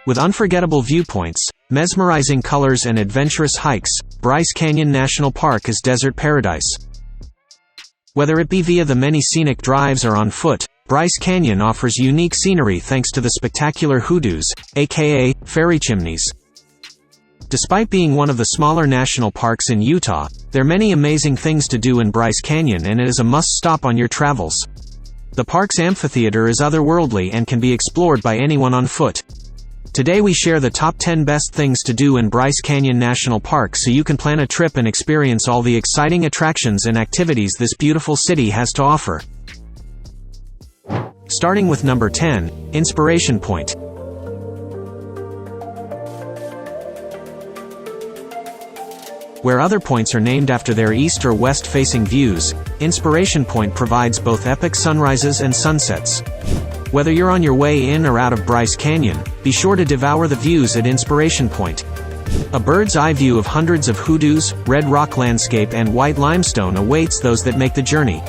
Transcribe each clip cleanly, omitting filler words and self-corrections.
With unforgettable viewpoints, mesmerizing colors and adventurous hikes, Bryce Canyon National Park is desert paradise. Whether it be via the many scenic drives or on foot, Bryce Canyon offers unique scenery thanks to the spectacular hoodoos, aka fairy chimneys. Despite being one of the smaller national parks in Utah, there are many amazing things to do in Bryce Canyon, and it is a must-stop on your travels. The park's amphitheater is otherworldly and can be explored by anyone on foot. Today we share the top 10 best things to do in Bryce Canyon National Park so you can plan a trip and experience all the exciting attractions and activities this beautiful city has to offer. Starting with number 10, Inspiration Point. Where other points are named after their east or west-facing views, Inspiration Point provides both epic sunrises and sunsets. Whether you're on your way in or out of Bryce Canyon, be sure to devour the views at Inspiration Point. A bird's-eye view of hundreds of hoodoos, red rock landscape and white limestone awaits those that make the journey.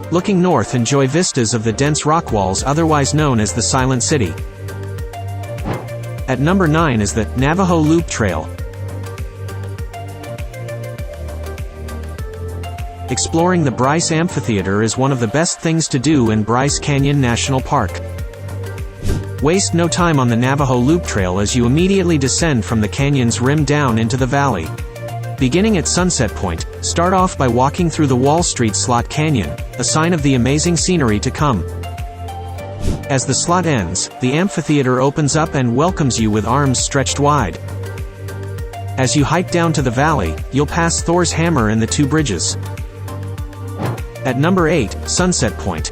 Looking north, enjoy vistas of the dense rock walls otherwise known as the Silent City. At number 9 is the Navajo Loop Trail. Exploring the Bryce Amphitheater is one of the best things to do in Bryce Canyon National Park. Waste no time on the Navajo Loop Trail as you immediately descend from the canyon's rim down into the valley. Beginning at Sunset Point, start off by walking through the Wall Street Slot Canyon, a sign of the amazing scenery to come. As the slot ends, the amphitheater opens up and welcomes you with arms stretched wide. As you hike down to the valley, you'll pass Thor's Hammer and the two bridges. At number 8, Sunset Point.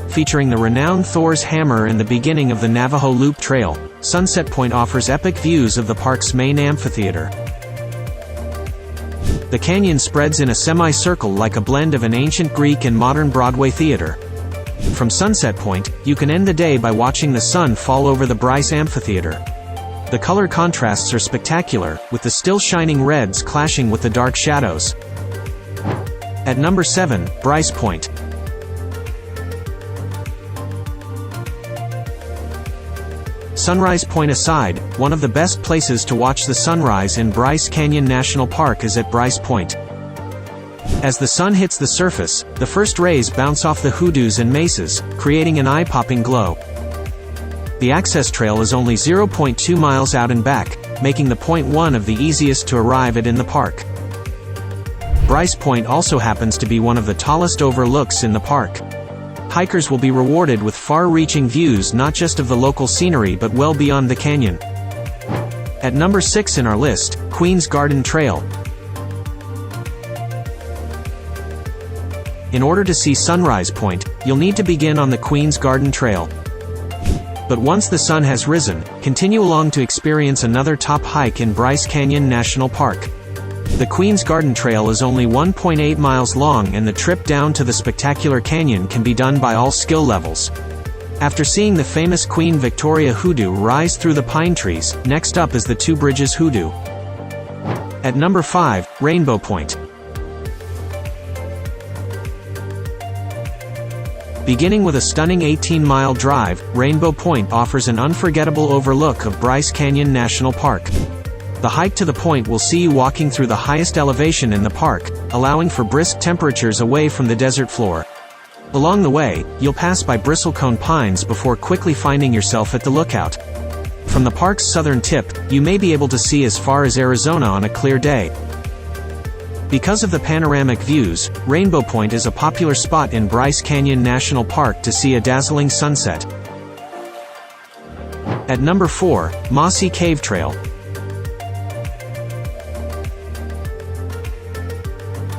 Featuring the renowned Thor's Hammer and the beginning of the Navajo Loop Trail, Sunset Point offers epic views of the park's main amphitheater. The canyon spreads in a semicircle like a blend of an ancient Greek and modern Broadway theater. From Sunset Point, you can end the day by watching the sun fall over the Bryce Amphitheater. The color contrasts are spectacular, with the still shining reds clashing with the dark shadows. At number 7, Bryce Point. Sunrise Point aside, one of the best places to watch the sunrise in Bryce Canyon National Park is at Bryce Point. As the sun hits the surface, the first rays bounce off the hoodoos and mesas, creating an eye-popping glow. The access trail is only 0.2 miles out and back, making the point one of the easiest to arrive at in the park. Bryce Point also happens to be one of the tallest overlooks in the park. Hikers will be rewarded with far-reaching views not just of the local scenery but well beyond the canyon. At number 6 in our list, Queen's Garden Trail. In order to see Sunrise Point, you'll need to begin on the Queen's Garden Trail. But once the sun has risen, continue along to experience another top hike in Bryce Canyon National Park. The Queen's Garden Trail is only 1.8 miles long, and the trip down to the spectacular canyon can be done by all skill levels. After seeing the famous Queen Victoria Hoodoo rise through the pine trees, next up is the Two Bridges Hoodoo. At number 5, Rainbow Point. Beginning with a stunning 18-mile drive, Rainbow Point offers an unforgettable overlook of Bryce Canyon National Park. The hike to the point will see you walking through the highest elevation in the park, allowing for brisk temperatures away from the desert floor. Along the way, you'll pass by bristlecone pines before quickly finding yourself at the lookout. From the park's southern tip, you may be able to see as far as Arizona on a clear day. Because of the panoramic views, Rainbow Point is a popular spot in Bryce Canyon National Park to see a dazzling sunset. At number 4, Mossy Cave Trail.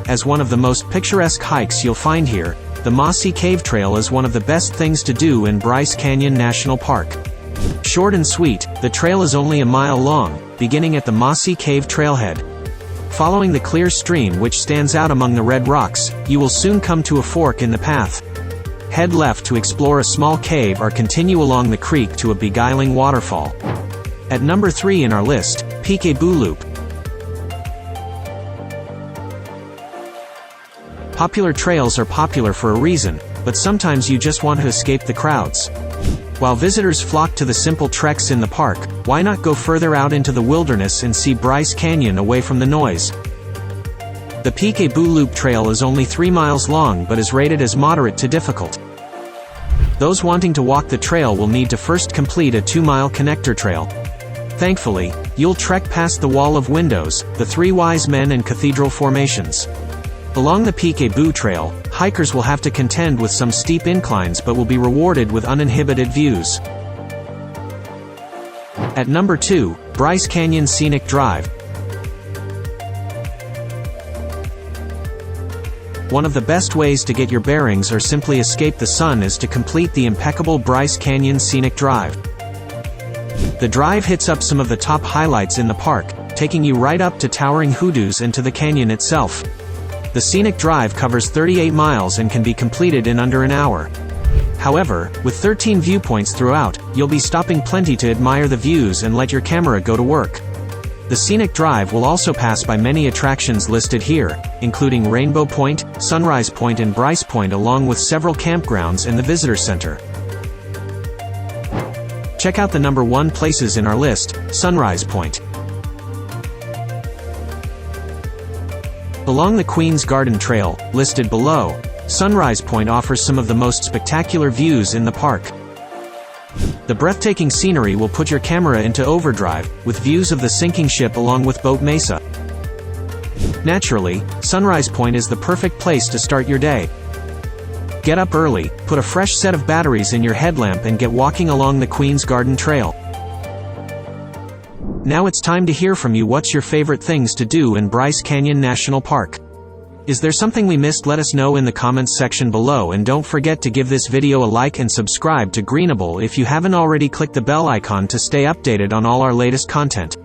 As one of the most picturesque hikes you'll find here, the Mossy Cave Trail is one of the best things to do in Bryce Canyon National Park. Short and sweet, the trail is only a mile long, beginning at the Mossy Cave Trailhead. Following the clear stream which stands out among the red rocks, you will soon come to a fork in the path. Head left to explore a small cave or continue along the creek to a beguiling waterfall. At number 3 in our list, Peekaboo Loop. Popular trails are popular for a reason, but but sometimes you just want to escape the crowds. While visitors flock to the simple treks in the park, why not go further out into the wilderness and see Bryce Canyon away from the noise? The Peekaboo Loop Trail is only 3 miles long but is rated as moderate to difficult. Those wanting to walk the trail will need to first complete a 2-mile connector trail. Thankfully, you'll trek past the Wall of Windows, the Three Wise Men and Cathedral formations. Along the Peekaboo Trail, hikers will have to contend with some steep inclines but will be rewarded with uninhibited views. At number 2, Bryce Canyon Scenic Drive. One of the best ways to get your bearings or simply escape the sun is to complete the impeccable Bryce Canyon Scenic Drive. The drive hits up some of the top highlights in the park, taking you right up to towering hoodoos and to the canyon itself. The Scenic Drive covers 38 miles and can be completed in under an hour. However, with 13 viewpoints throughout, you'll be stopping plenty to admire the views and let your camera go to work. The Scenic Drive will also pass by many attractions listed here, including Rainbow Point, Sunrise Point and Bryce Point, along with several campgrounds and the Visitor Center. Check out the number 1 places in our list, Sunrise Point. Along the Queen's Garden Trail, listed below, Sunrise Point offers some of the most spectacular views in the park. The breathtaking scenery will put your camera into overdrive, with views of the sinking ship along with Boat Mesa. Naturally, Sunrise Point is the perfect place to start your day. Get up early, put a fresh set of batteries in your headlamp and get walking along the Queen's Garden Trail. Now it's time to hear from you. What's your favorite things to do in Bryce Canyon National Park? Is there something we missed? Let us know in the comments section below, and don't forget to give this video a like and subscribe to Greenable if you haven't already. Click the bell icon to stay updated on all our latest content.